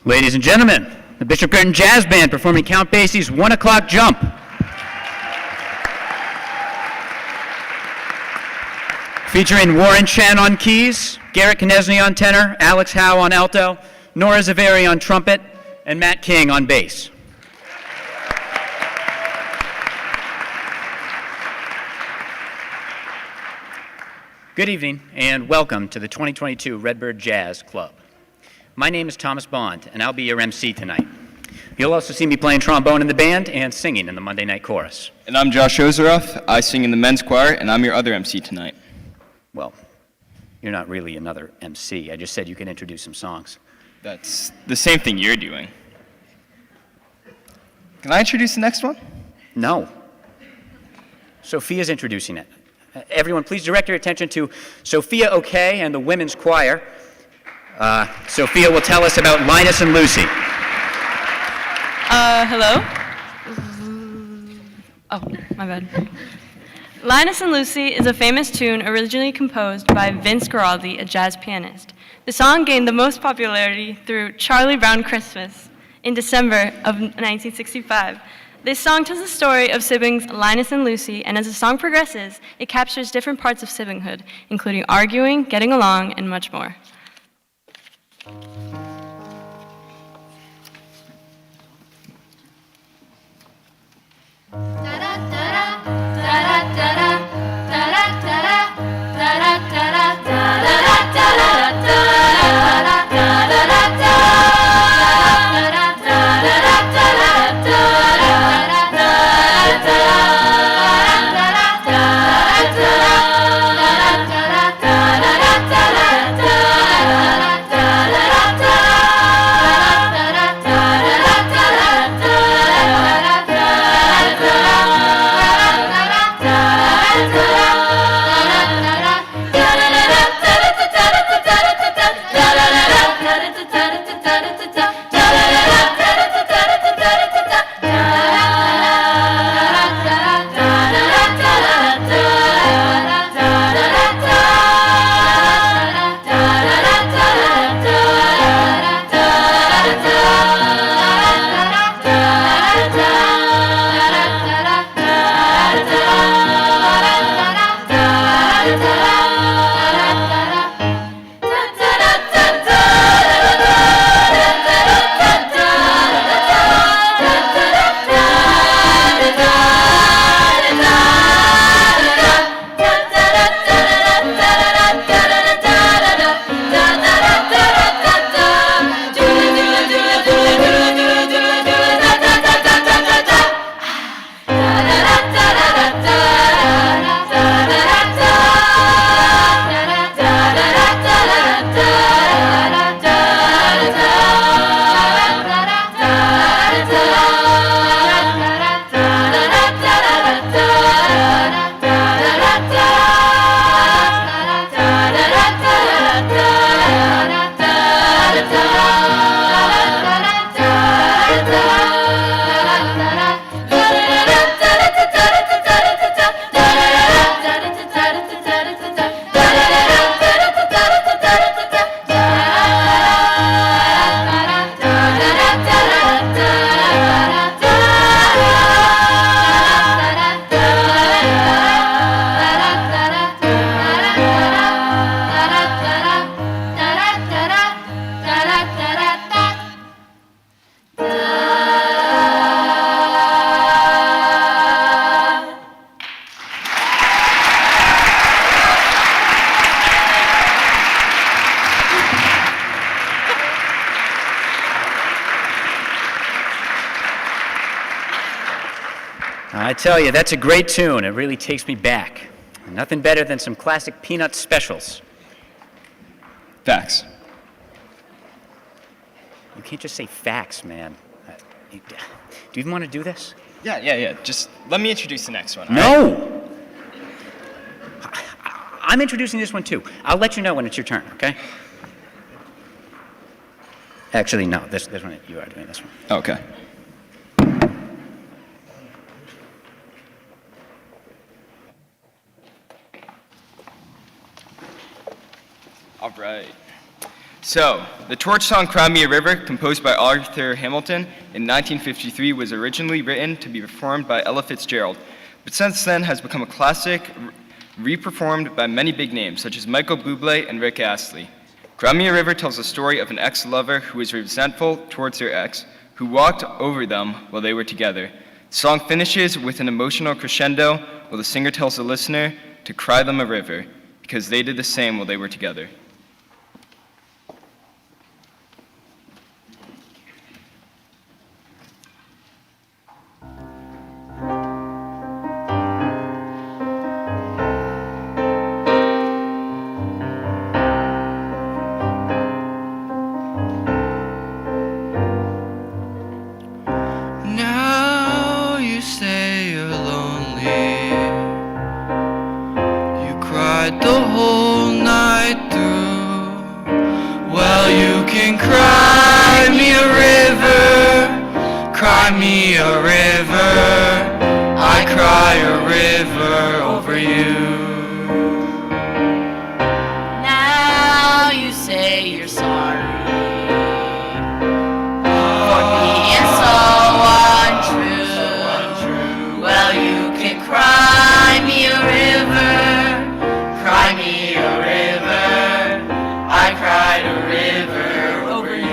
Ladies and gentlemen, the Bishop Girton Jazz Band performing Count Basie's 1 O'Clock Jump. Featuring Warren Chen on keys, Garrett Knesny on tenor, Alex Howe on alto, Nora Zaveri on trumpet, and Matt King on bass. Good evening, and welcome to the 2022 Redbird Jazz Club. My name is Thomas Bond, and I'll be your MC tonight. You'll also see me playing trombone in the band and singing in the Monday night chorus. And I'm Josh Ozeroff. I sing in the men's choir, and I'm your other MC tonight. Well, you're not really another MC. I just said you can introduce some songs. That's the same thing you're doing. Can I introduce the next one? No. Sophia's introducing it. Everyone, please direct your attention to Sophia O'Kay and the women's choir. Sophia will tell us about Linus and Lucy. Hello? Oh, my bad. Linus and Lucy is a famous tune originally composed by Vince Guaraldi, a jazz pianist. The song gained the most popularity through Charlie Brown Christmas in December of 1965. This song tells the story of siblings Linus and Lucy, and as the song progresses, it captures different parts of siblinghood, including arguing, getting along, and much more. I tell you, that's a great tune. It really takes me back. Nothing better than some classic Peanut specials. Facts. You can't just say facts, man. Do you even want to do this? Yeah. Just let me introduce the next one. No! Right? I'm introducing this one too. I'll let you know when it's your turn, okay? Actually, no. This one, you are doing this one. Okay. All right. So, the torch song Cry Me a River, composed by Arthur Hamilton in 1953, was originally written to be performed by Ella Fitzgerald, but since then has become a classic, re-performed by many big names, such as Michael Bublé and Rick Astley. Cry Me a River tells the story of an ex-lover who is resentful towards their ex, who walked over them while they were together. The song finishes with an emotional crescendo while the singer tells the listener to cry them a river, because they did the same while they were together. Now you say you're lonely. You cried the whole night through. Well, you can cry me a river, cry me a river. I cry a river over you. Now you say you're sorry for being so untrue. Well, you can cry me a river, cry me a river. I cried a river over you.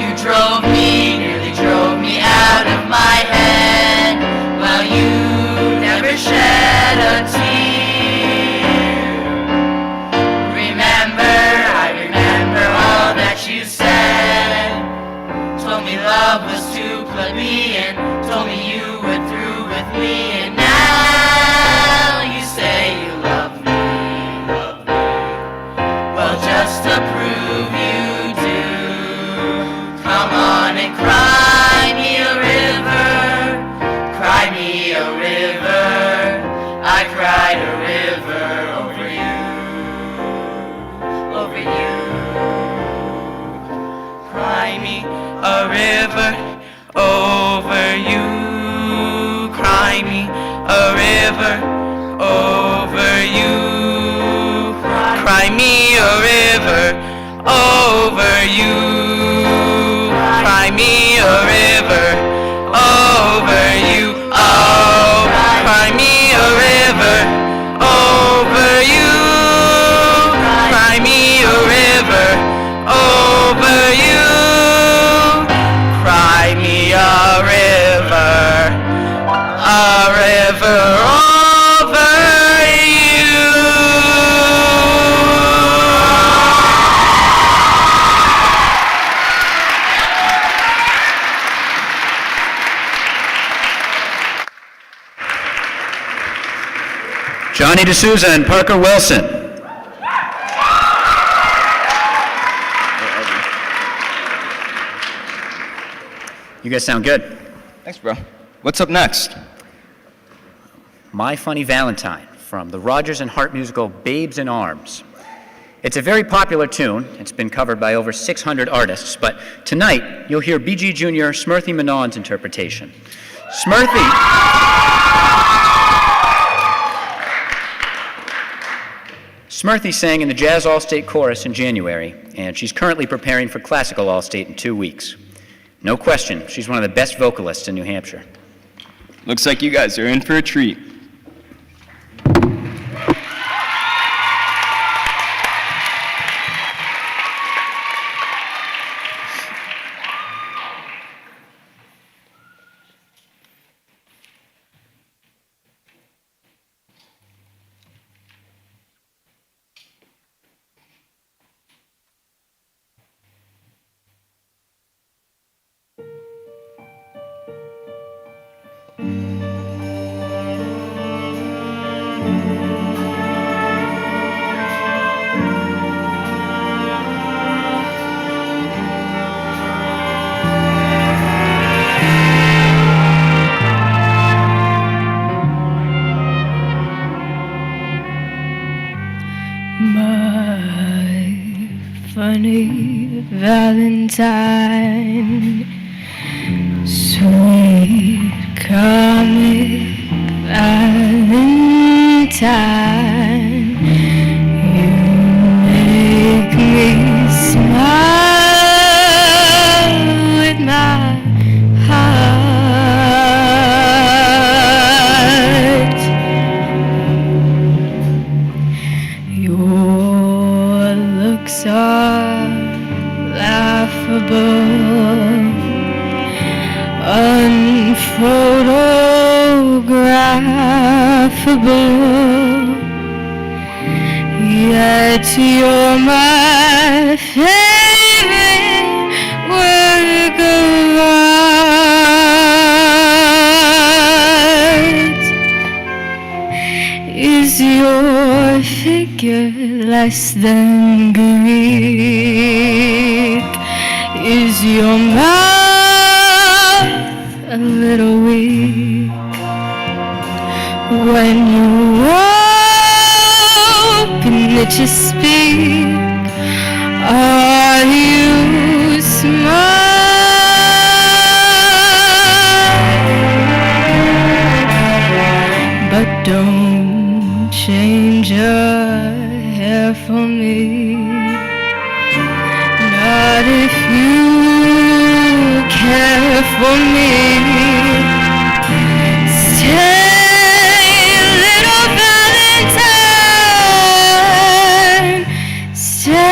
You drove me, nearly drove me out of my head. Well, you never shed a tear. I remember all that you said. Told me love was too plebeian. Told me you were through with me. And now you say you love me. Well, just to prove you do, come on and cry me a river. Cry me a river. I cried a river over you. Over you. Cry me a river over you. Cry me a river over you. Cry me a river over you. Cry me a river over you. Oh, cry me a river over you. Cry me a river over you. Cry me a river over you. Johnny D'Souza and Parker Wilson. You guys sound good. Thanks, bro. What's up next? My Funny Valentine from the Rodgers and Hart musical Babes in Arms. It's a very popular tune. It's been covered by over 600 artists, but tonight you'll hear B.G. Jr. Smurthy Manon's interpretation. Smurthy sang in the Jazz All-State Chorus in January, and she's currently preparing for Classical All-State in 2 weeks. No question, she's one of the best vocalists in New Hampshire. Looks like you guys are in for a treat. My funny Valentine, sweet comic Valentine, you blue. Yet you're my favorite work of art. Is your figure less than Greek? Is your mouth a little weak when you open it to speak? Are you smart? But don't change your hair for me. Not if you care for me. Stay, little valentine. Stay.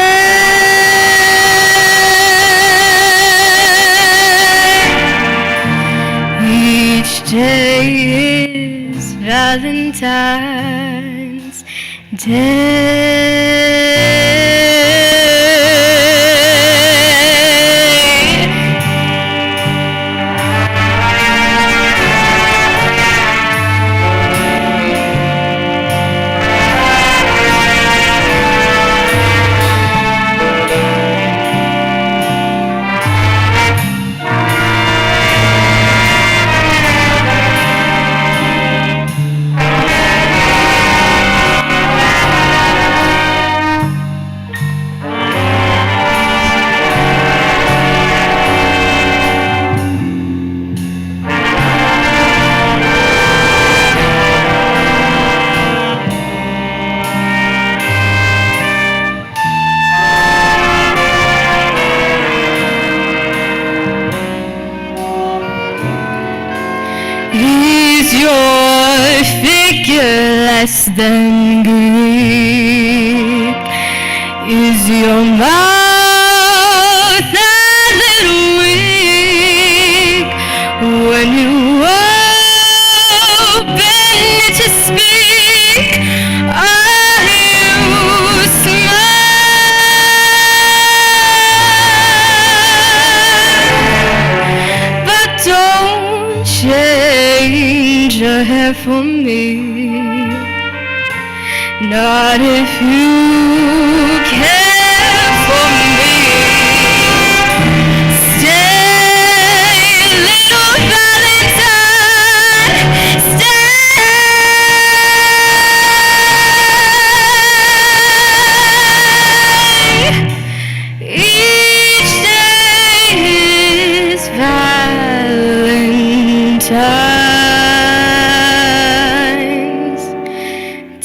Each day is Valentine's Day. Is your figure less than Greek? Is your mouth a little weak when you open it to speak? Are you smart? But don't change your hair for me. Not if you care for me. Stay, little valentine. Stay. Each day is Valentine's Day.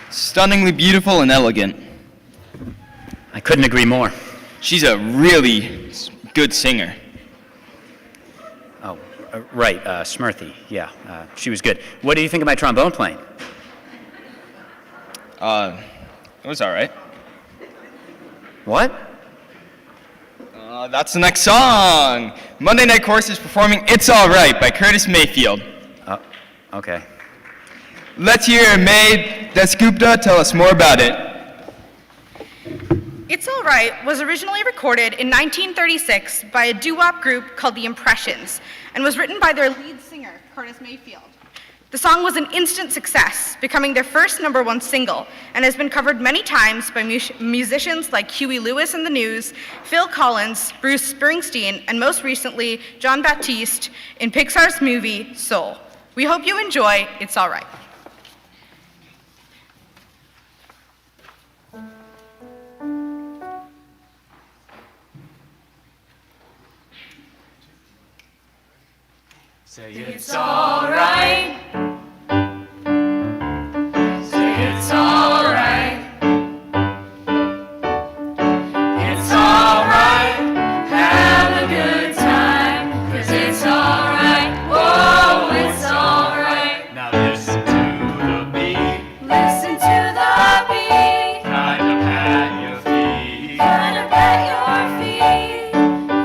Stunningly beautiful and elegant. I couldn't agree more. She's a really good singer. Oh, right, Smurthy, yeah, she was good. What do you think of my trombone playing? It was all right. What? That's the next song. Monday Night Chorus is performing It's All Right by Curtis Mayfield. Okay. Let's hear May Dasgupta tell us more about it. It's All Right was originally recorded in 1936 by a doo-wop group called the Impressions and was written by their lead singer, Curtis Mayfield. The song was an instant success, becoming their first #1 single, and has been covered many times by musicians like Huey Lewis and the News, Phil Collins, Bruce Springsteen, and most recently, John Baptiste in Pixar's movie, Soul. We hope you enjoy It's All Right. Say It's all right. Say it's all right. Listen to the beat. Kind of pat your feet. Kind of pat your feet.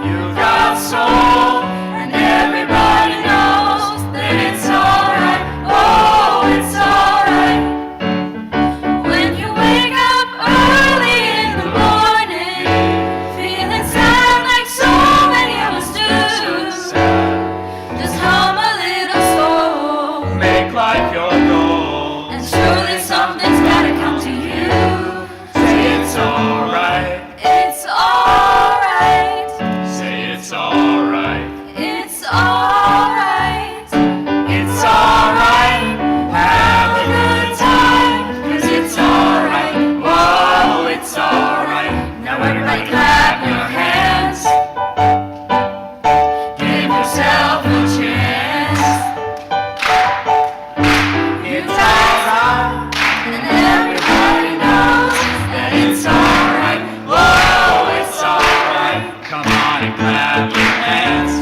You've got soul, And everybody knows that it's alright. Oh, it's alright. When you wake up early in the morning, feeling sad like so many of us do, just hum a little soul, make life your goal. and surely something's gotta come to you. Say it's alright. It's alright. Say it's alright. It's alright. It's alright. Have a good time. 'Cause it's alright. Whoa, it's alright. Now everybody clap your hands. Give yourself a chance. It's alright. And everybody knows that it's alright. Whoa, it's alright. Come on and clap your hands.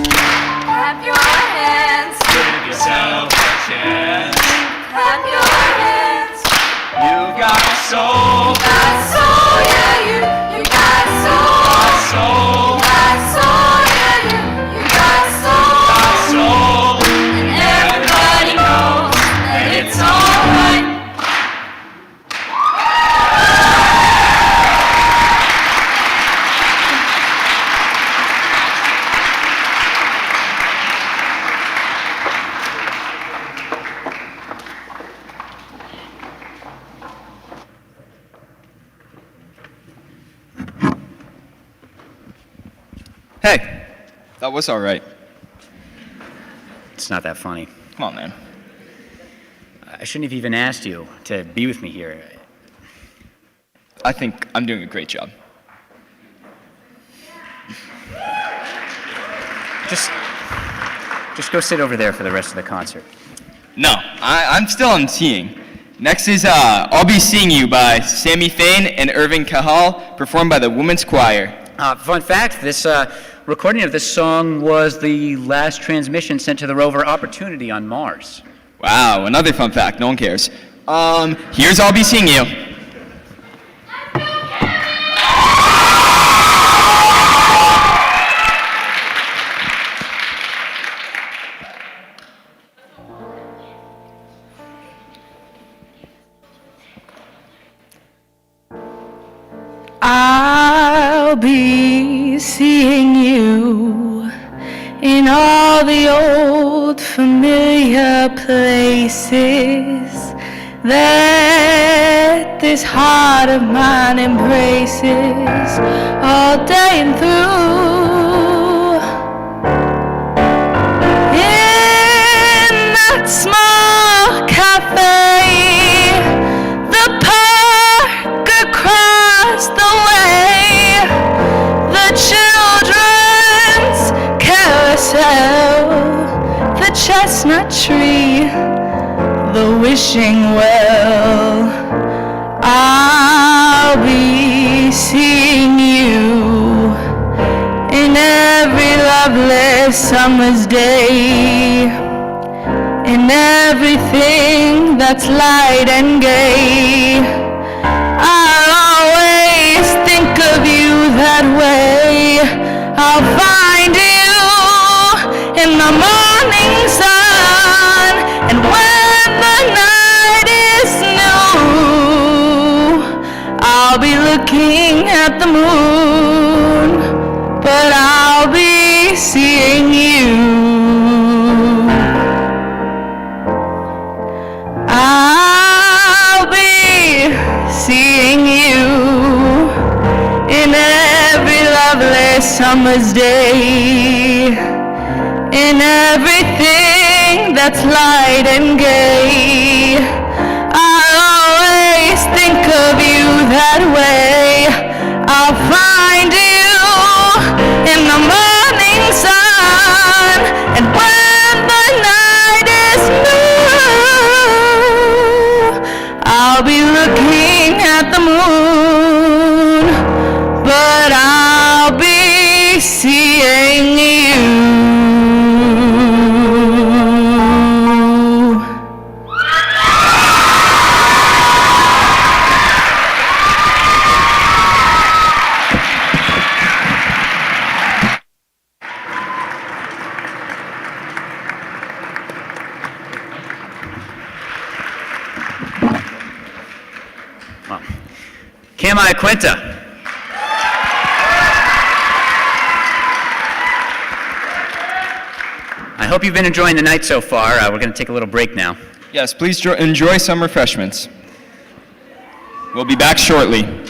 Clap your hands. Give yourself a chance. Clap your hands. You got soul. Got soul, yeah, you got soul. Soul. Got soul, yeah, you got soul. Soul. And everybody knows that it's alright. Hey, That was alright. it's not that funny. Come on, man. I shouldn't have even asked you to be with me here. I think I'm doing a great job. Just go sit over there for the rest of the concert. No, I'm still on seeing. Next is I'll Be Seeing You by Sammy Fain and Irving Cahal, performed by the Women's Choir. Fun fact, this recording of this song was the last transmission sent to the rover Opportunity on Mars. Wow, another fun fact, no one cares. Here's I'll Be Seeing You. I'll be seeing you in all the old familiar places that this heart of mine embraces all day and through. In that small cafe, the park across the way, the children's carousel, the chestnut tree, the wishing well. I'll be seeing you in every lovely summer's day, in everything that's light and gay. I'll always think of you that way. I'll find you in the morning sun, and when the night is new, I'll be looking at the moon, but I'll be seeing you. I'll be seeing you in every lovely summer's day, in everything that's light and gay. I'll always think of you that way. I'll find you in the morning sun, and when the night is new, I'll be looking at the moon, but I'll be seeing you. Kamai Quinta. I hope you've been enjoying the night so far. We're going to take a little break now. Yes, please enjoy some refreshments. We'll be back shortly.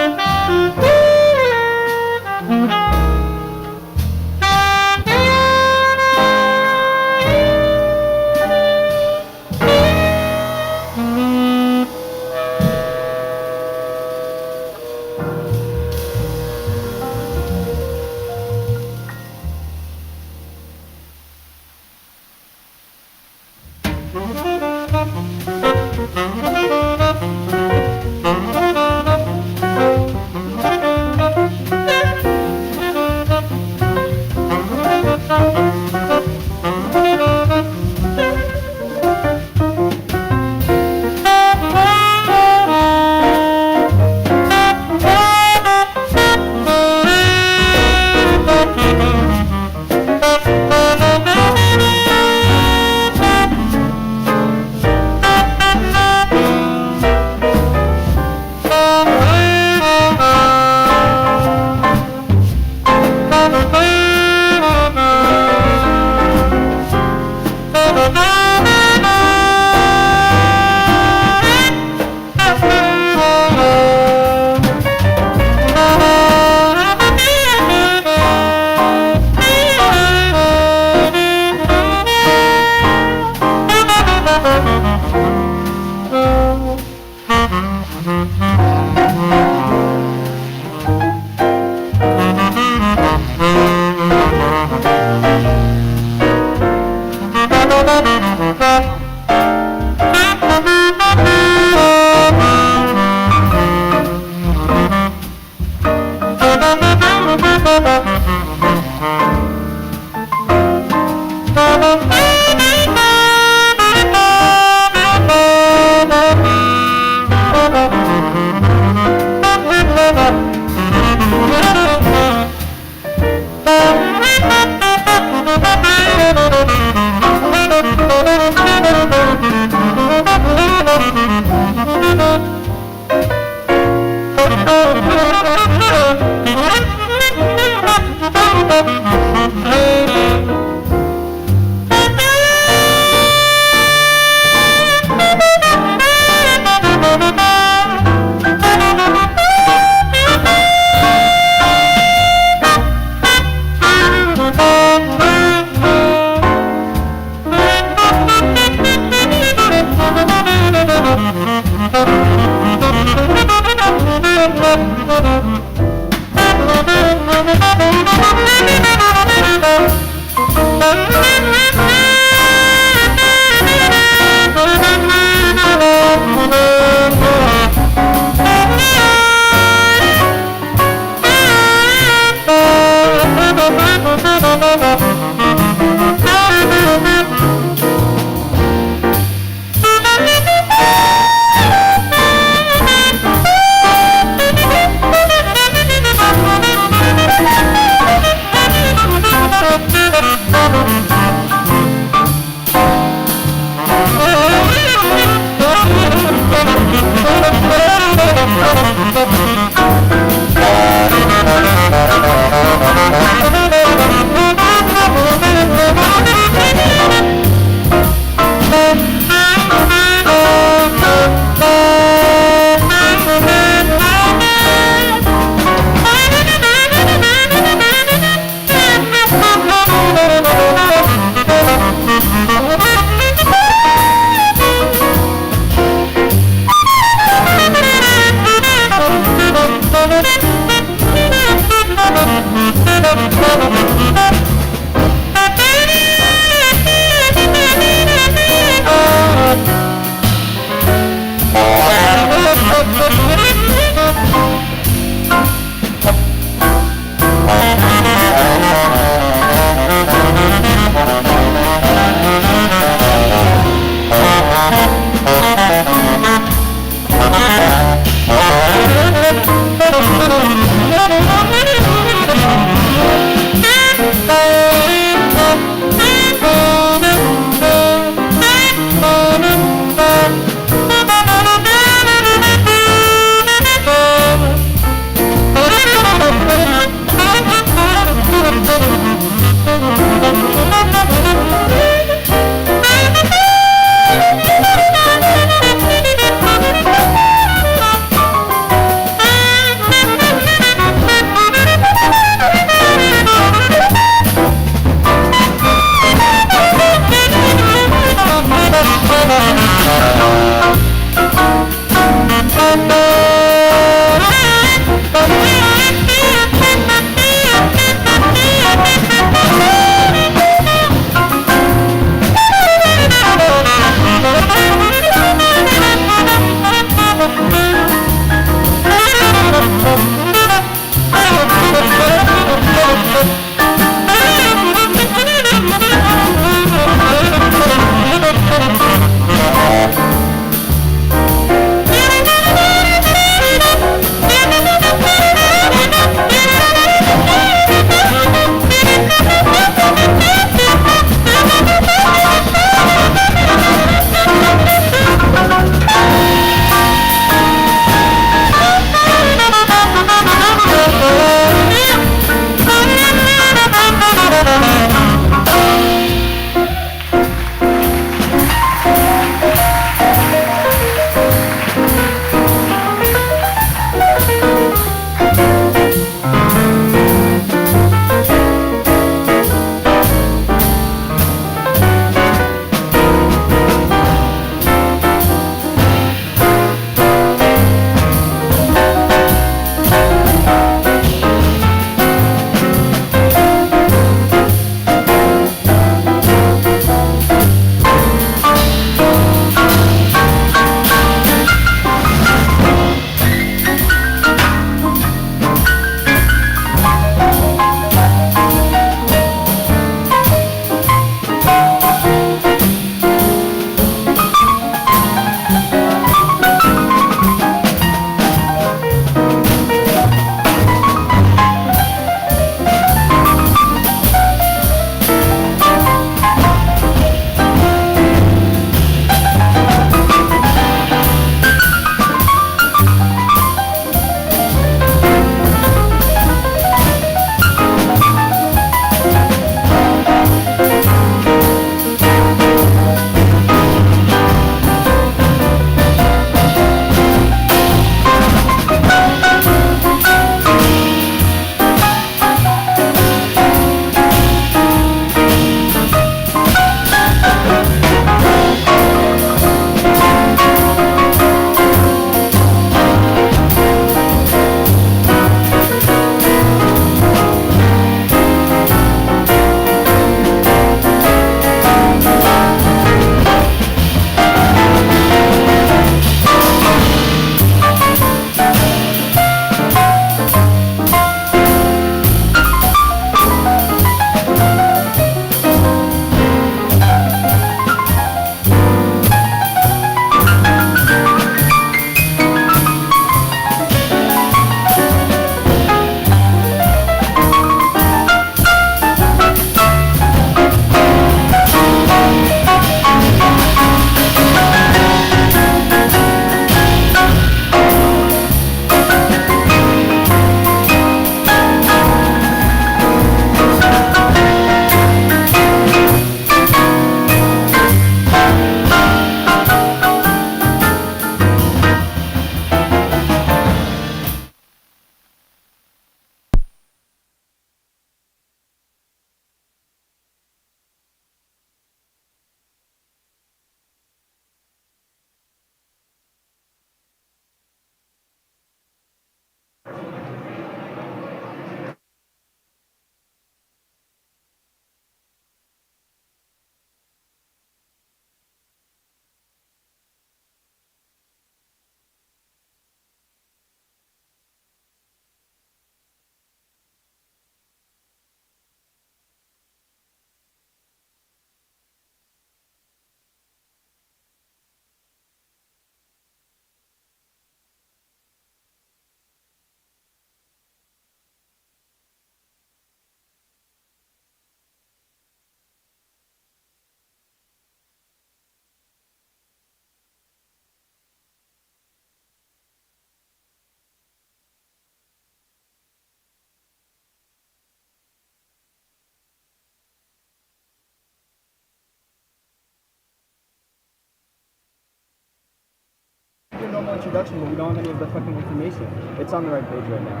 normal introduction, but we don't have any of the fucking information. It's on the right page right now.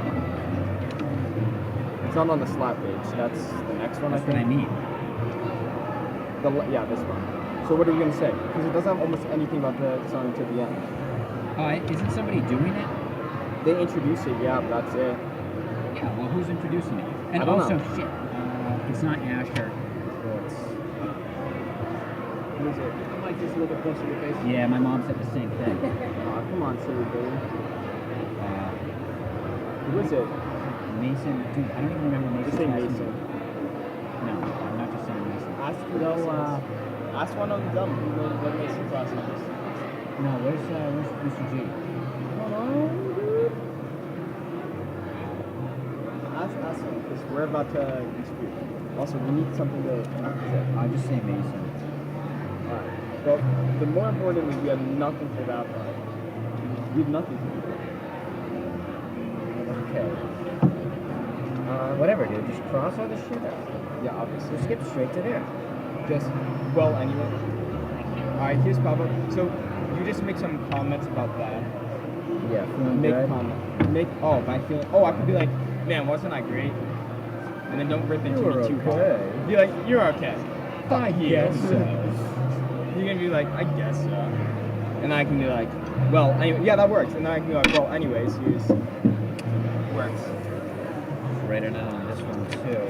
It's not on the slap page. That's the next one, That's I what I think. mean. Yeah, this one. So what are we gonna say? Because it doesn't have almost anything about the song until the end. Isn't somebody doing it? They introduce it, yeah, but that's it. Yeah, well, who's introducing it? And I don't also, know. shit, it's not Asher. It's... Who is it? I might just look close to your face. Yeah, my mom said the same thing. Aw, come on, silly baby. Who is it? Mason, dude, I don't even remember Mason's Just say last Mason. name. No, I'm not just saying Mason. Ask one of them who knows what Mason's last name is. No, where's Mr. G? Ask him, because we're about to dispute. Also, we need something to say. I'll just say Mason. Alright. Well, the more importantly, we have nothing for that part. We have nothing for that. Okay. Whatever, dude. Just cross all this shit out. Yeah, obviously. Just skip straight to there. Just, well, anyway. Alright, here's Pablo. So, you just make some comments about that. Yeah, feeling Make good. my feeling. Oh, I could be like, man, wasn't I great? And then don't rip into You were me too okay. hard. Be like, you're okay. I guess so. You're gonna be like, I guess so. And I can be like, well, anyway, yeah, that works. And then I can be like, well, anyways, here's works. Write it down on this one too.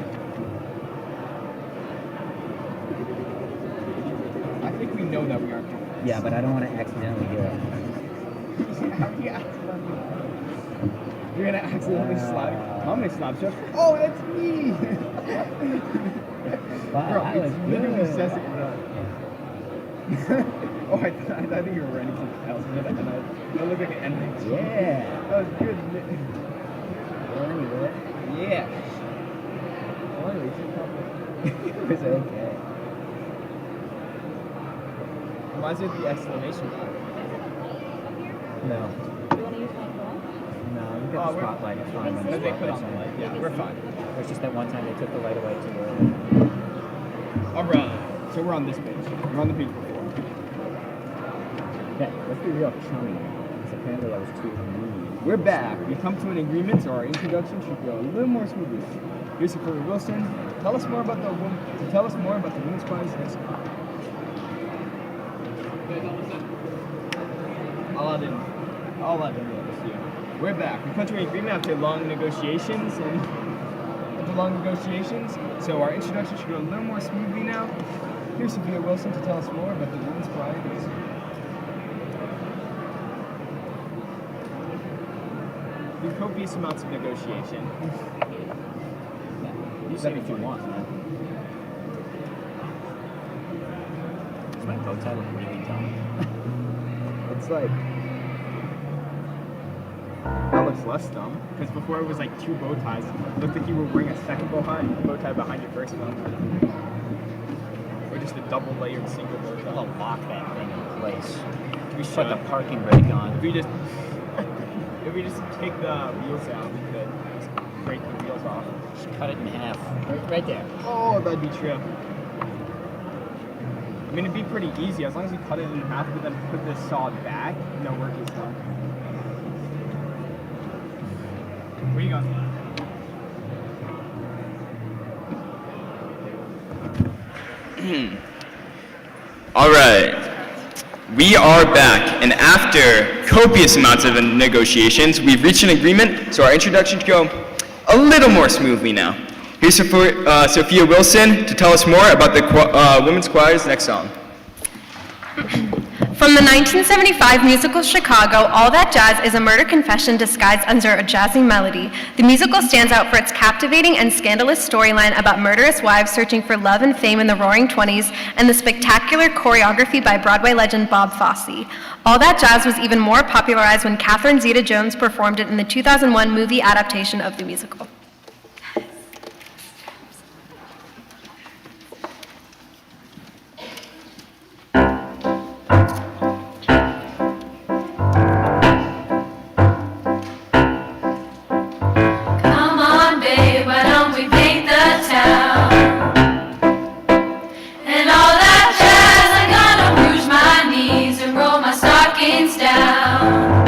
I think we know that we aren't doing this. Yeah, but I don't want to accidentally do it. How do you accidentally? You're gonna accidentally slap. I'm gonna slap you. Oh, that's me! Wow, Bro, that it's was literally good. says it right. Oh, I think you were writing something else. And I looked like an ending. Yeah. That was good. Well, anyway, Yeah. Well, anyways, it was okay. reminds me of the exclamation mark. No. Do you want to use my phone? No, you Oh, got the we're- spotlight. It's fine. when the Because they put on spotlight's the light. Yeah, we're fine. It's just that one time they took the light away too early. Alright. So we're on this page. We're on the page before. Yeah, let's be real chummy. Because apparently I was too mean. We're back. We come to an agreement, so our introduction should go a little more smoothly. Here's Sophia Wilson. Tell us more about the women's prize next month. I'll add in this year. We're back. We come to an agreement after long negotiations so our introduction should go a little more smoothly now. Here's Sophia Wilson to tell us more about the women's prize. Through copious amounts of negotiation. You say what you want, man. Does my bow tie look really dumb? It's like that looks less dumb because before it was like two bow ties. It looked like you were wearing a second bow tie behind your first one, or just a double layered single bow tie. I'll lock that thing in place. We Put should. the parking brake on. If we just take the wheels out, we could just break the wheels off. Just cut it in half. Right there. Oh, that'd be true. I mean, it'd be pretty easy as long as you cut it in half, but then put this saw back. No work is done. Where you going? All right. We are back, and after copious amounts of negotiations, we've reached an agreement, so our introduction should go a little more smoothly now. Here's Sophia Wilson to tell us more about the women's choir's next song. From the 1975 musical Chicago, All That Jazz is a murder confession disguised under a jazzy melody. The musical stands out for its captivating and scandalous storyline about murderous wives searching for love and fame in the Roaring '20s, and the spectacular choreography by Broadway legend Bob Fosse. All That Jazz was even more popularized when Catherine Zeta-Jones performed it in the 2001 movie adaptation of the musical. Come on, babe, why don't we paint the town? And all that jazz, I'm gonna rouge my knees and roll my stockings down.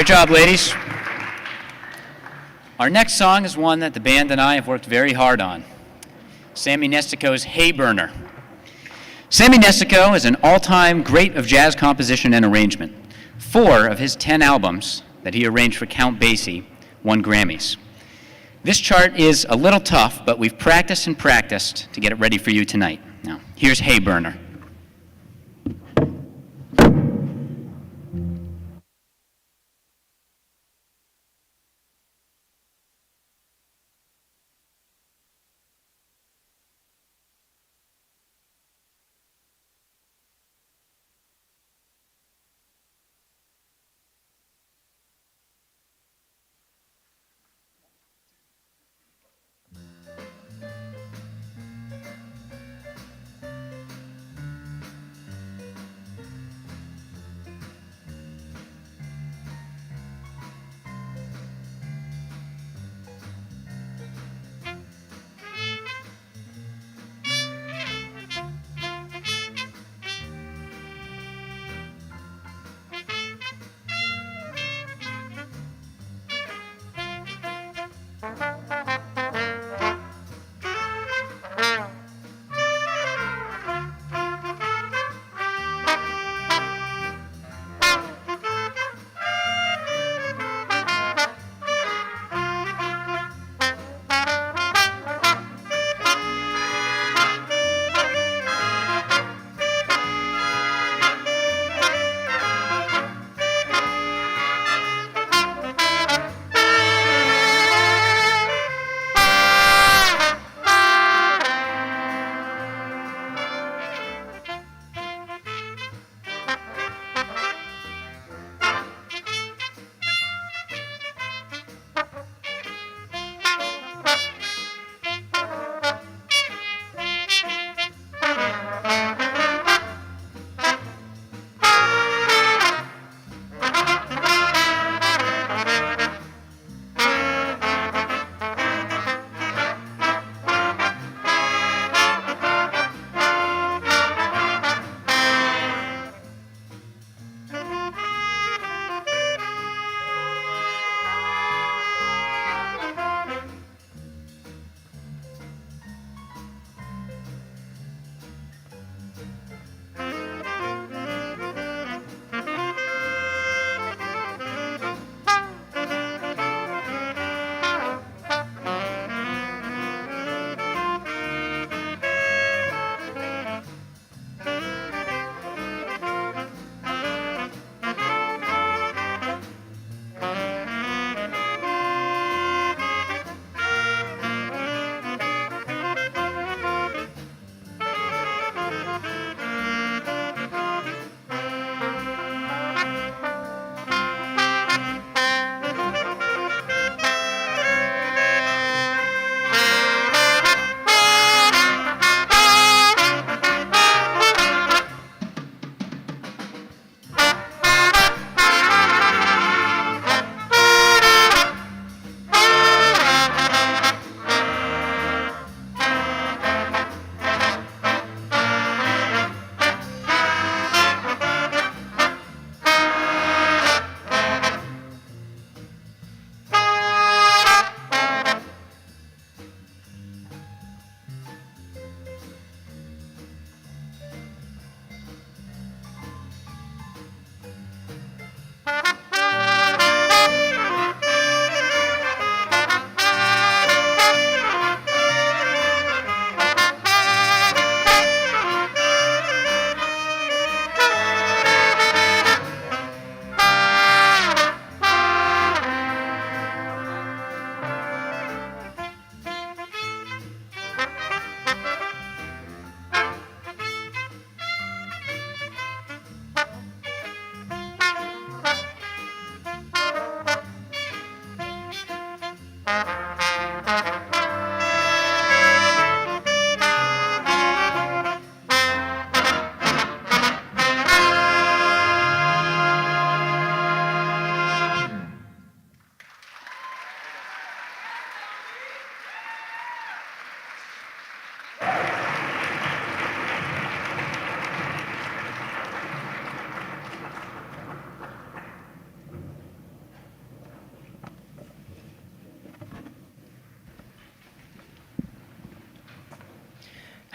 Great job, ladies. Our next song is one that the band and I have worked very hard on. Sammy Nestico's Hay Burner. Sammy Nestico is an all-time great of jazz composition and arrangement. 4 of his 10 albums that he arranged for Count Basie won Grammys. This chart is a little tough, but we've practiced and practiced to get it ready for you tonight. Now, here's Hay Burner.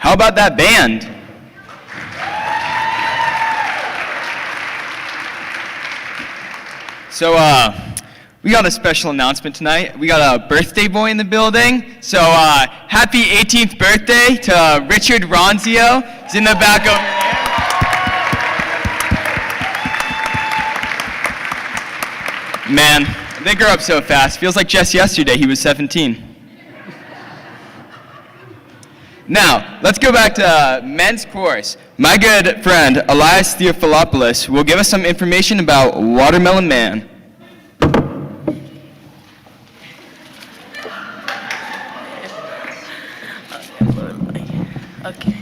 How about that band? So, we got a special announcement tonight. We got a birthday boy in the building. So, happy 18th birthday to Richard Ronzio. He's in the back over there. Man, they grow up so fast. Feels like just yesterday he was 17. Now, let's go back to men's chorus. My good friend, Elias Theophilopoulos, will give us some information about Watermelon Man. Okay.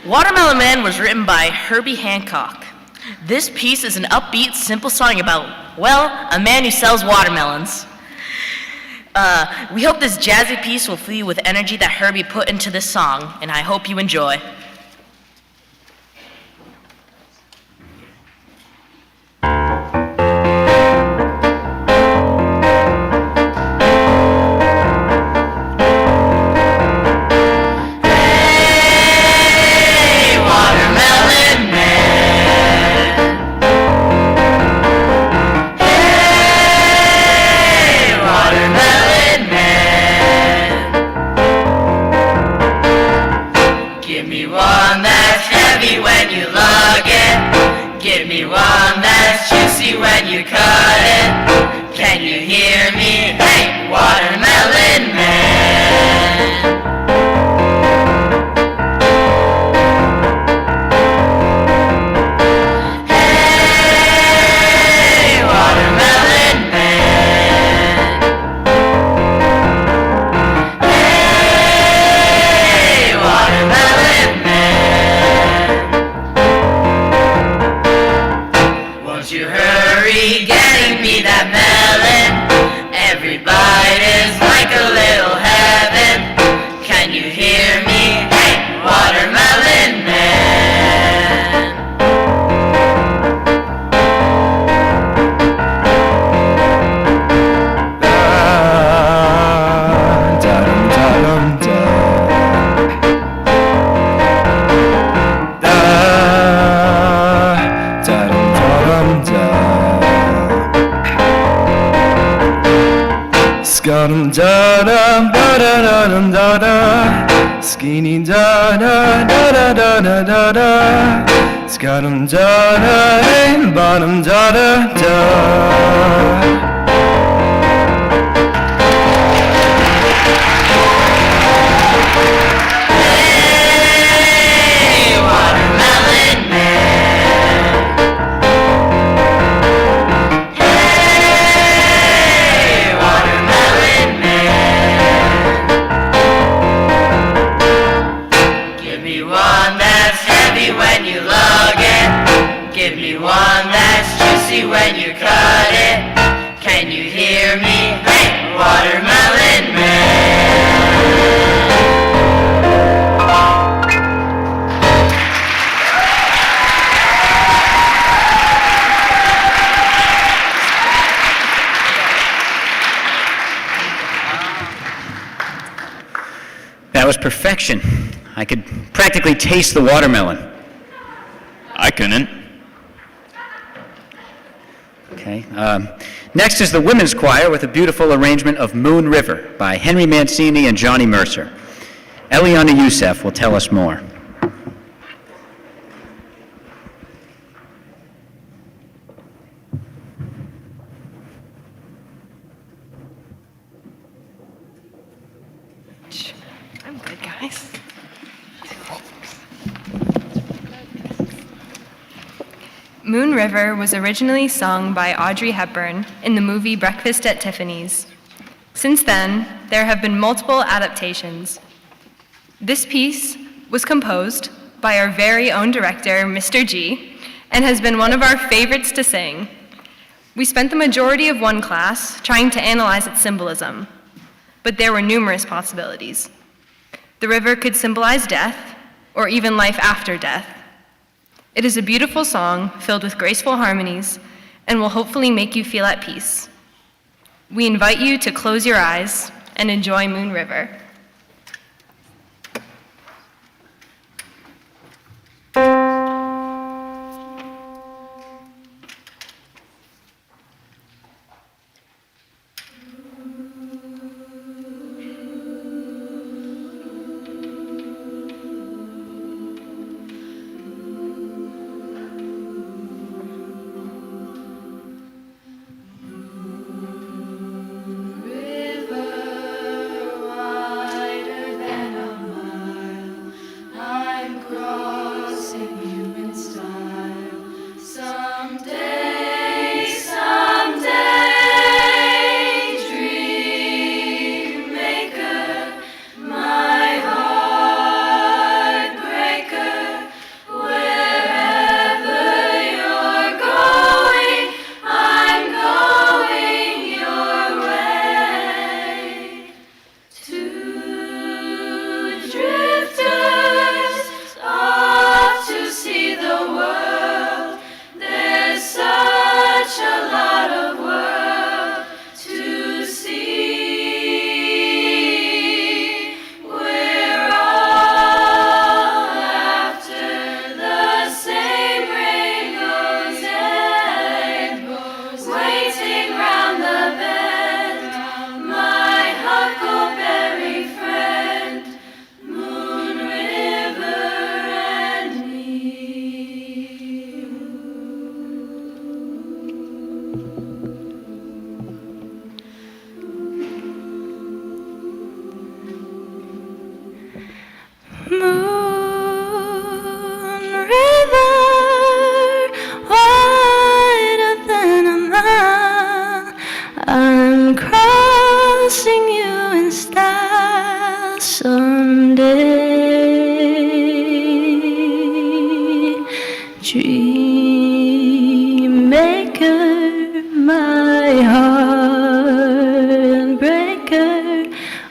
Watermelon Man was written by Herbie Hancock. This piece is an upbeat, simple song about, well, a man who sells watermelons. We hope this jazzy piece will fill you with energy that Herbie put into this song, and I hope you enjoy. When you cut it, can you hear me? Hey, Watermelon Man. Hey, Watermelon Man. Hey, Watermelon Man. Won't you hurry getting me that melon? Every bite is like a little heaven. Can you hear me? Hey, Watermelon Man. Scum da da da da da da da, skinny da da da da da da da da, scum da da, bottom da da da. Hey, Watermelon Man. Hey, Watermelon Man. Give me one that's heavy when you lug it. Give me one that's juicy when you cut it. Can you hear me? Hey, Watermelon Man. That was perfection. I could practically taste the watermelon. I couldn't. Okay. Next is the women's choir with a beautiful arrangement of Moon River by Henry Mancini and Johnny Mercer. Eliana Youssef will tell us more. I'm good, guys. Moon River was originally sung by Audrey Hepburn in the movie Breakfast at Tiffany's. Since then, there have been multiple adaptations. This piece was composed by our very own director, Mr. G, and has been one of our favorites to sing. We spent the majority of one class trying to analyze its symbolism, but there were numerous possibilities. The river could symbolize death, or even life after death. It is a beautiful song filled with graceful harmonies and will hopefully make you feel at peace. We invite you to close your eyes and enjoy Moon River.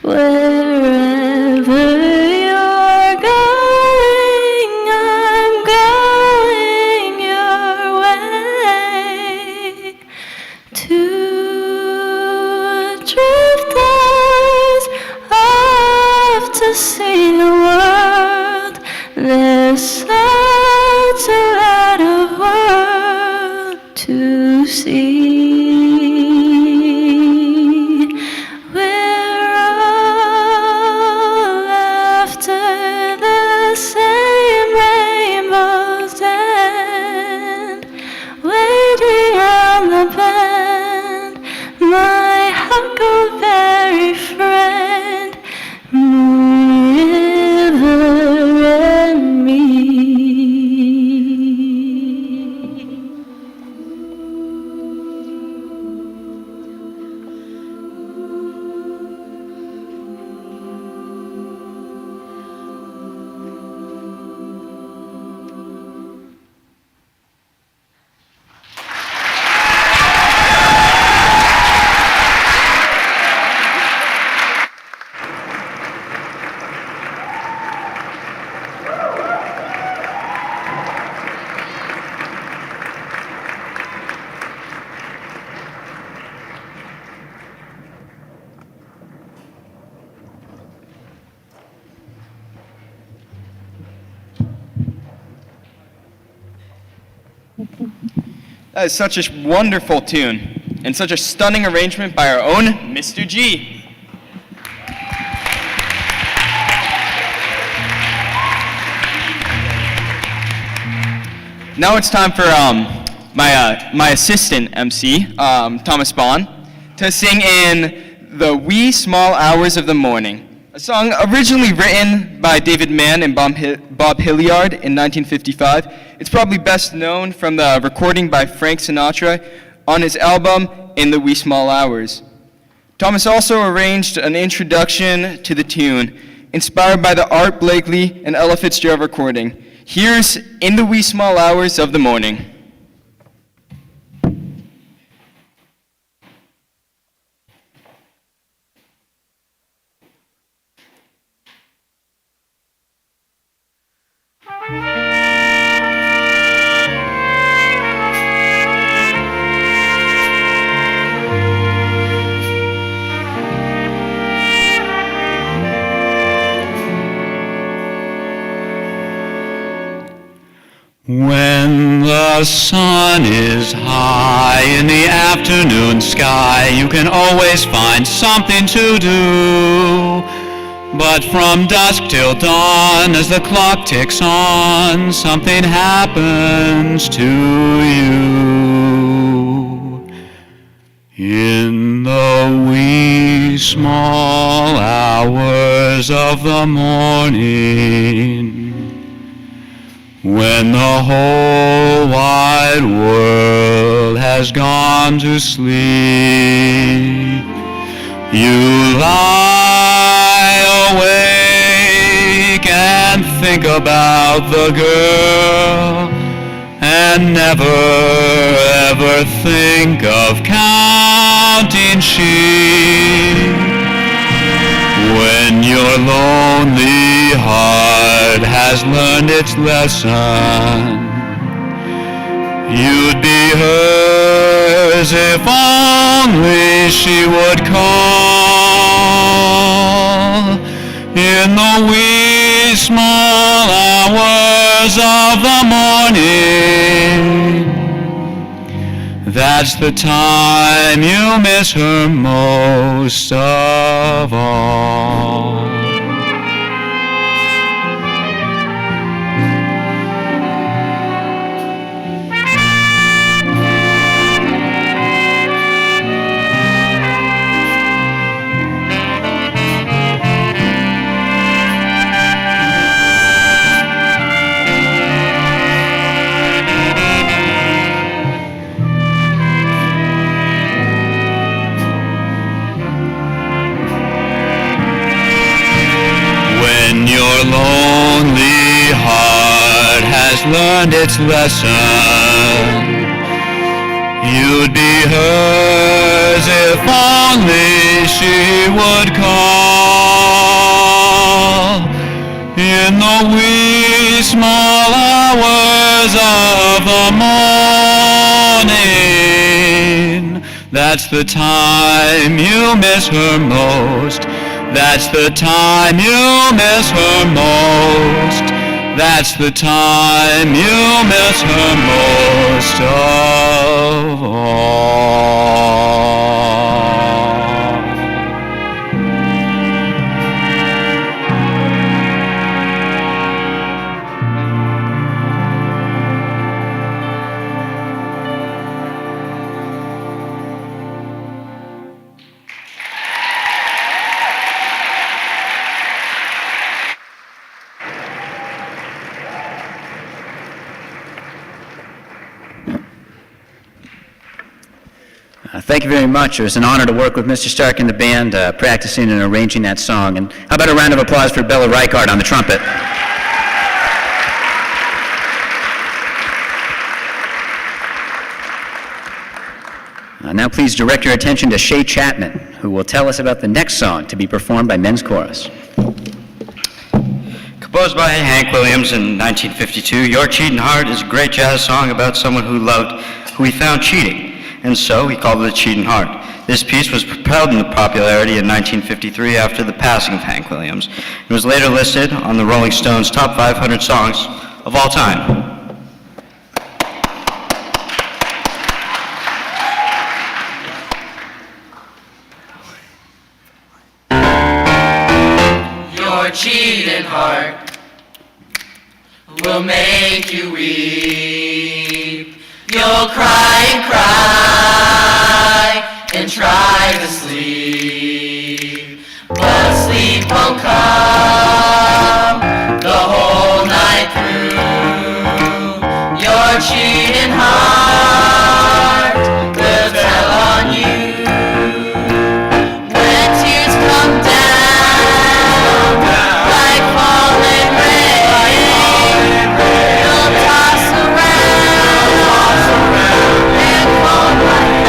Wherever you're going, I'm going your way. Two drifters off to see the world. There's such a lot of world to see. We're all after the same rainbow's end, waiting on the bend. My huckleberry friend, Moon River and me. That is such a wonderful tune, and such a stunning arrangement by our own Mr. G. Now it's time for my assistant MC, Thomas Bond, to sing in The Wee Small Hours of the Morning, a song originally written by David Mann and Bob Hilliard in 1955. It's probably best known from the recording by Frank Sinatra on his album In the Wee Small Hours. Thomas also arranged an introduction to the tune, inspired by the Art Blakey and Ella Fitzgerald recording. Here's In the Wee Small Hours of the Morning. When the sun is high in the afternoon sky, you can always find something to do. But from dusk till dawn, as the clock ticks on, something happens to you. In the wee small hours of the morning, when the whole wide world has gone to sleep, you lie awake and think about the girl, and never ever think of counting sheep. When your lonely heart has learned its lesson, you'd be hers if only she would call. In the wee small hours of the morning, that's the time you miss her most of all. Your lonely heart has learned its lesson. You'd be hers if only she would call in the wee small hours of the morning. That's the time you miss her most. That's the time you miss her most. That's the time you miss her most of all. Thank you very much. It was an honor to work with Mr. Stark and the band, practicing and arranging that song. And how about a round of applause for Bella Reichard on the trumpet? Now please direct your attention to Shay Chapman, who will tell us about the next song to be performed by Men's Chorus. Composed by Hank Williams in 1952, Your Cheatin' Heart is a great jazz song about someone who loved who he found cheating, and so he called it a cheatin' heart. This piece was propelled into popularity in 1953 after the passing of Hank Williams. It was later listed on the Rolling Stones' top 500 songs of all time. Your cheating heart will make you weep. You'll cry and cry and try to sleep, but sleep won't come the whole night through. Your cheating heart will tell on you. When tears come down like falling rain, you'll toss around and fall right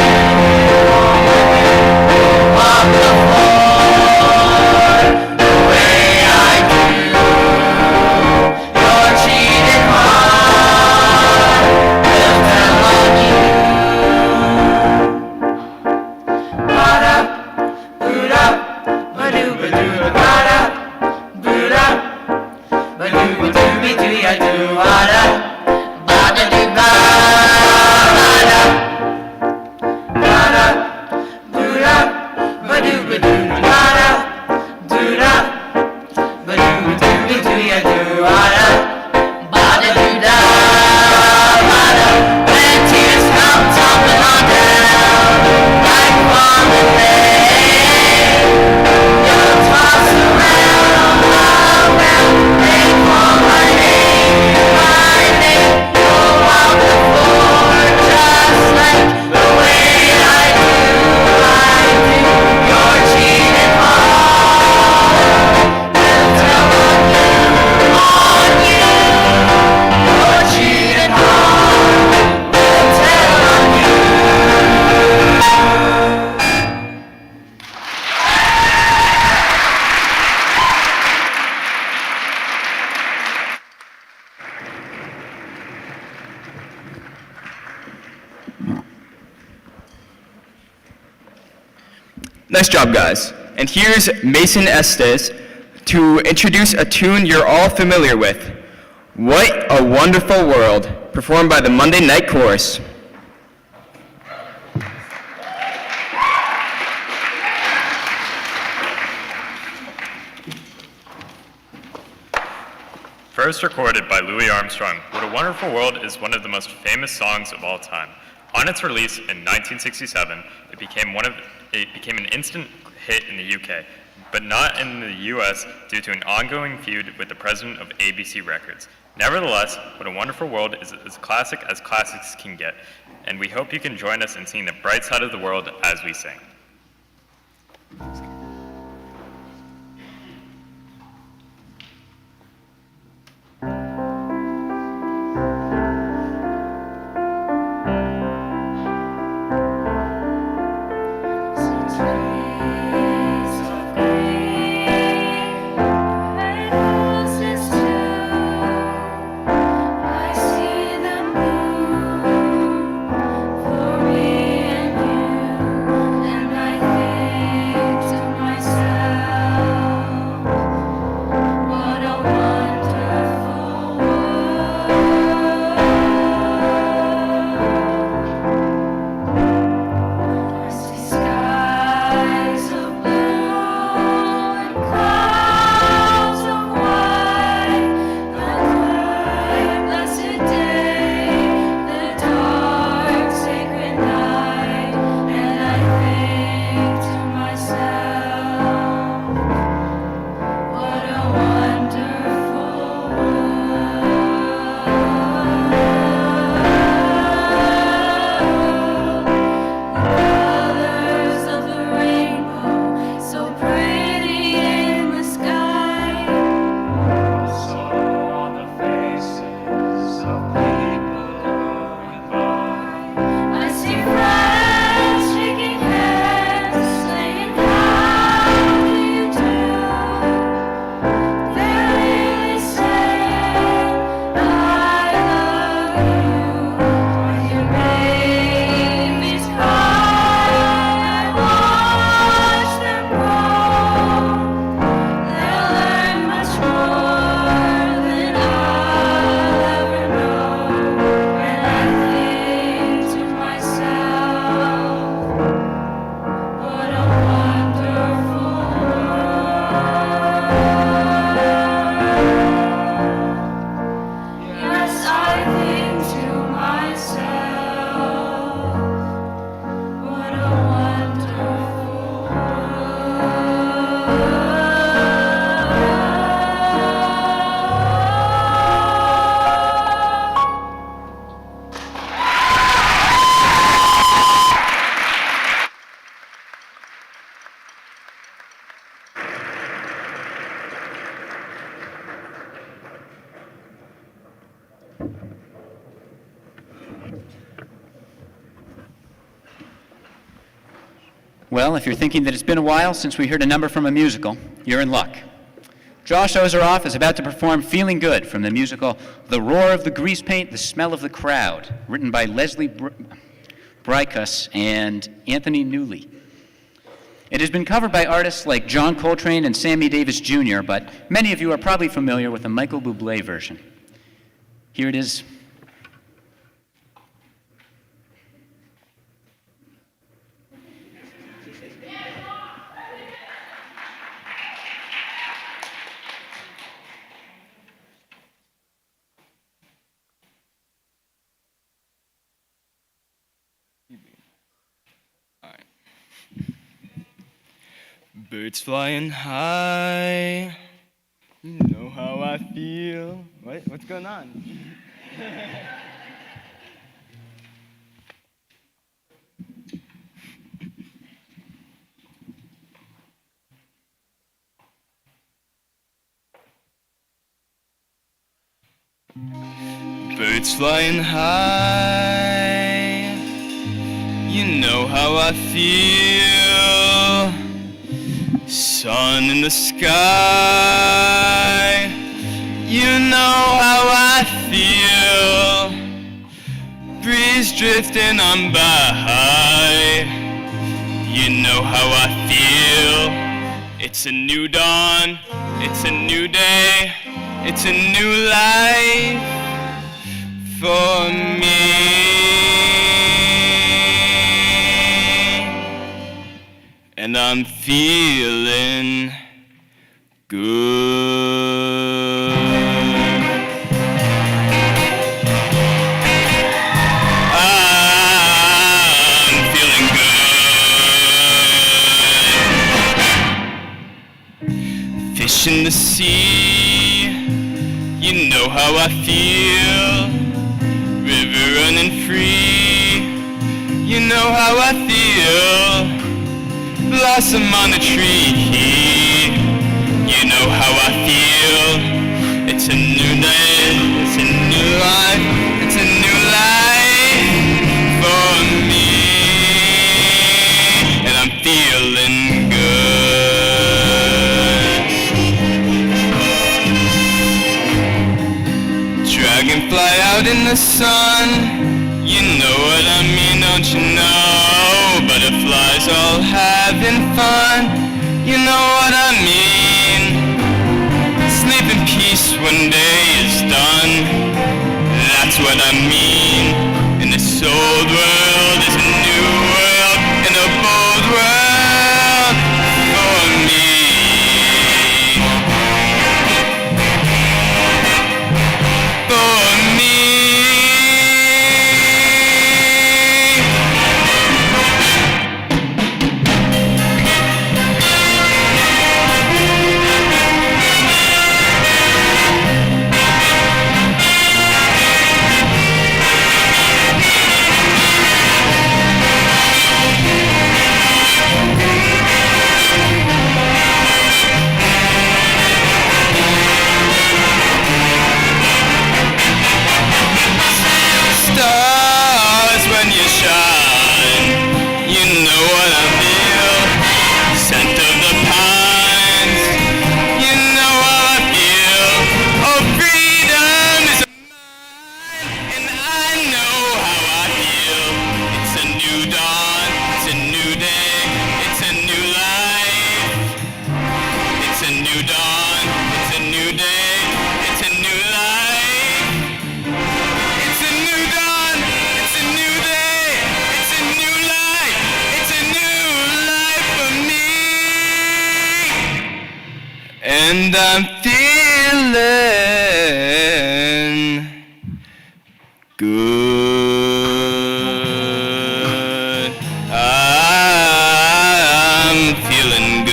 walk the floor the way I do. Your cheating heart will tell on you. Ba-da, boo-da, ba-doo-ba-doo, ba-da, boo-da, ba-doo-ba-doo-be-doo-ya-doo, ba-da, ba-da-doo-ba, ba-da, ba-da, boo-da, ba-doo-ba-doo, ba-da, doo-da, ba-doo-ba-doo-be-doo-ya-doo, ba-da, ba-da-doo-da, ba-da. When tears come tumbling on down like falling rain, you'll toss around and call my name, you'll walk the floor just like the way I do. Your cheating heart will tell on you. Your cheating heart will tell on you. Nice job, guys. And here's Mason Estes to introduce a tune you're all familiar with, What a Wonderful World, performed by the Monday Night Chorus. First recorded by Louis Armstrong, What a Wonderful World is one of the most famous songs of all time. On its release in 1967, it became an instant hit in the UK, but not in the US due to an ongoing feud with the president of ABC Records. Nevertheless, What a Wonderful World is as classic as classics can get, and we hope you can join us in seeing the bright side of the world as we sing. Well, if you're thinking that it's been a while since we heard a number from a musical, you're in luck. Josh Ozeroff is about to perform Feeling Good from the musical The Roar of the Grease Paint, The Smell of the Crowd, written by Leslie Brycus and Anthony Newley. It has been covered by artists like John Coltrane and Sammy Davis Jr., but many of you are probably familiar with the Michael Bublé version. Here it is. Birds flying high, you know how I feel. What? What's going on? Birds flying high, you know how I feel. Sun in the sky, you know how I feel. Breeze drifting on by, you know how I feel. It's a new dawn, it's a new day, it's a new life for me. And I'm feeling good. I'm feeling good. Fish in the sea, you know how I feel. River running free, you know how I feel. Blossom on the tree, you know how I feel. It's a new day, it's a new life, it's a new life for me. And I'm feeling good. Dragonfly out in the sun, you know what I mean, don't you know? Butterflies all having fun, you know what I mean. Sleep in peace when day is done, that's what I mean. In this old world is a new world, and a bold world for me. For me. Stars when you shine, you know what I feel. Scent of the pines, you know how I feel. Oh, freedom is mine, and I know how I feel. It's a new dawn, it's a new day, it's a new life. It's a new dawn, it's a new day, it's a new life. It's a new dawn, it's a new day, it's a new life, it's a new life for me. And I'm feeling good. I'm feeling good.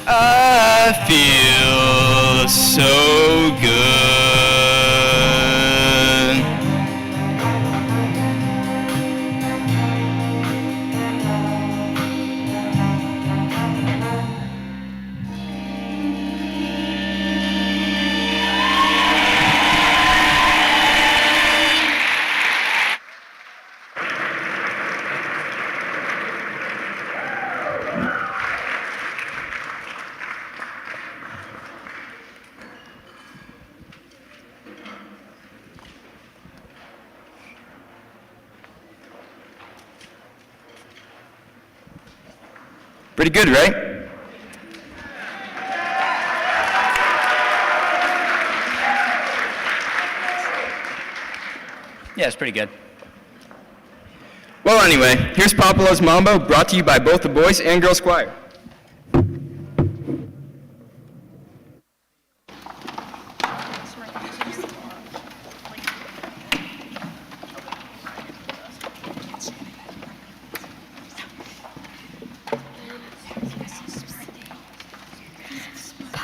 I feel so good. Pretty good, right? Yeah, it's pretty good. Well, anyway, here's Papa Loves Mambo, brought to you by both the Boys and Girls Choir.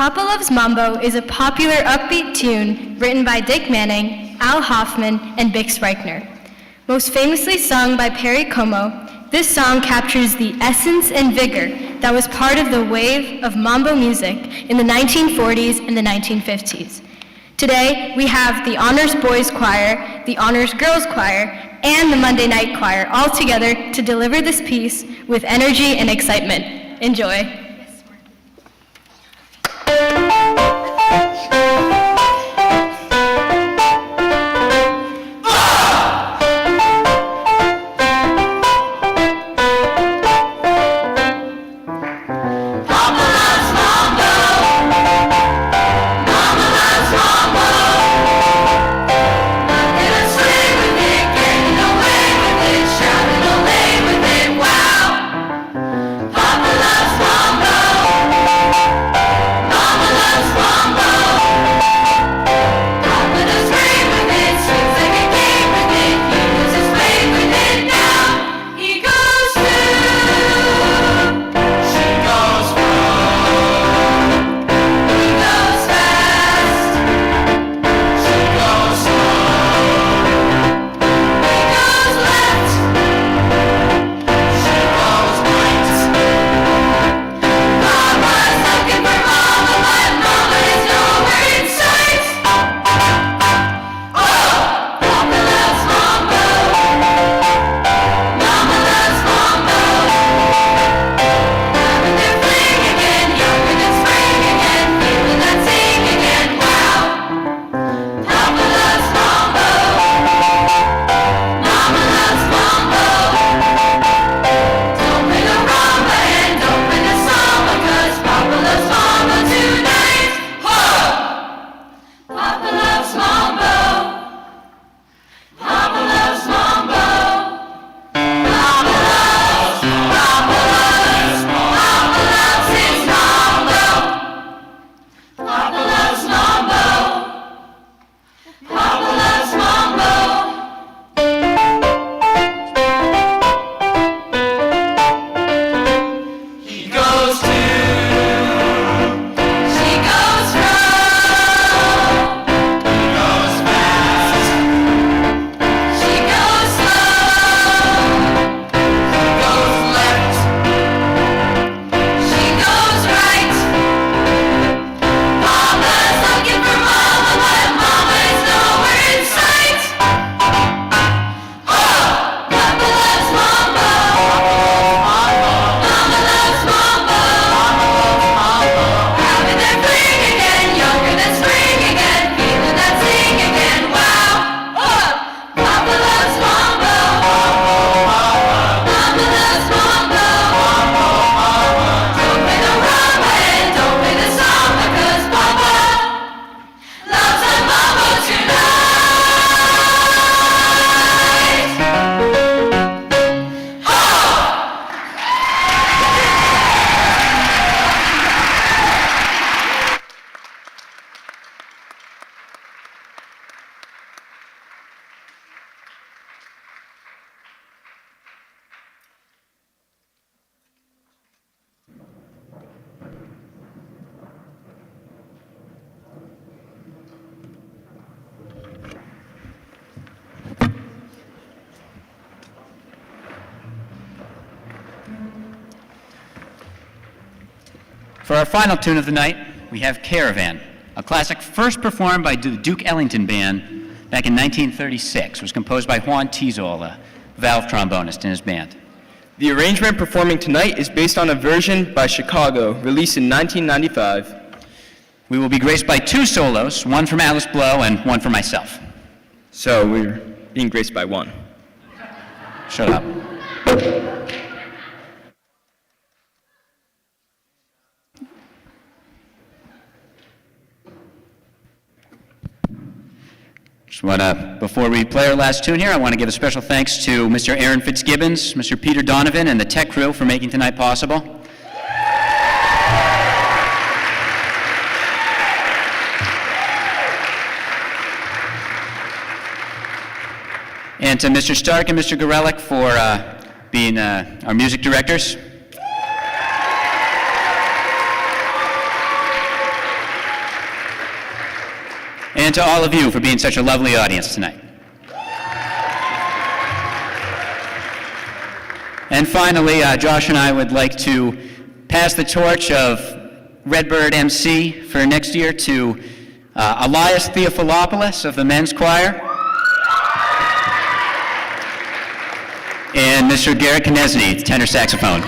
Papa Loves Mambo is a popular upbeat tune written by Dick Manning, Al Hoffman, and Bix Reichner. Most famously sung by Perry Como, this song captures the essence and vigor that was part of the wave of mambo music in the 1940s and the 1950s. Today, we have the Honors Boys Choir, the Honors Girls Choir, and the Monday Night Choir all together to deliver this piece with energy and excitement. Enjoy. For our final tune of the night, we have Caravan, a classic first performed by the Duke Ellington Band back in 1936. It was composed by Juan Tizol, a valve trombonist in his band. The arrangement performing tonight is based on a version by Chicago, released in 1995. We will be graced by two solos, one from Alice Blow and one from myself. So we're being graced by one. Shut up. Before we play our last tune here, I want to give a special thanks to Mr. Aaron Fitzgibbons, Mr. Peter Donovan, and the tech crew for making tonight possible. And to Mr. Stark and Mr. Gorelick for being our music directors. And to all of you for being such a lovely audience tonight. And finally, Josh and I would like to pass the torch of Redbird MC for next year to Elias Theophilopoulos of the men's choir and Mr. Garrett Knesny, tenor saxophone.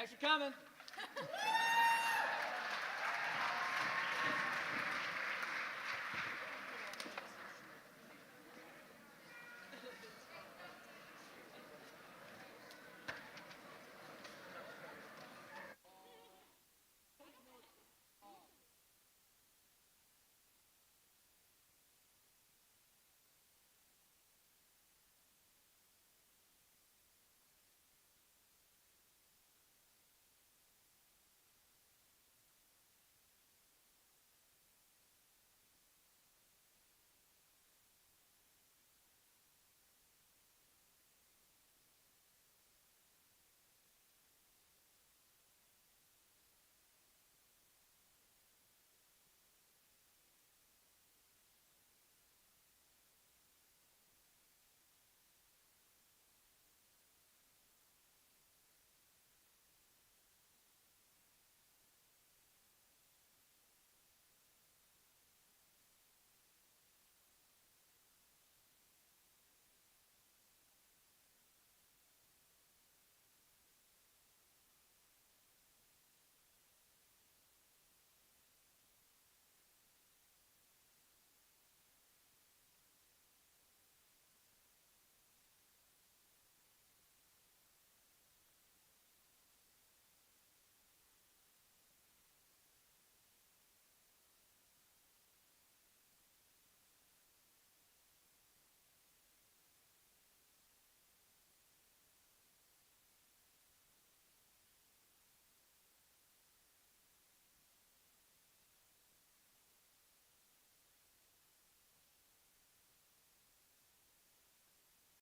Thanks for coming.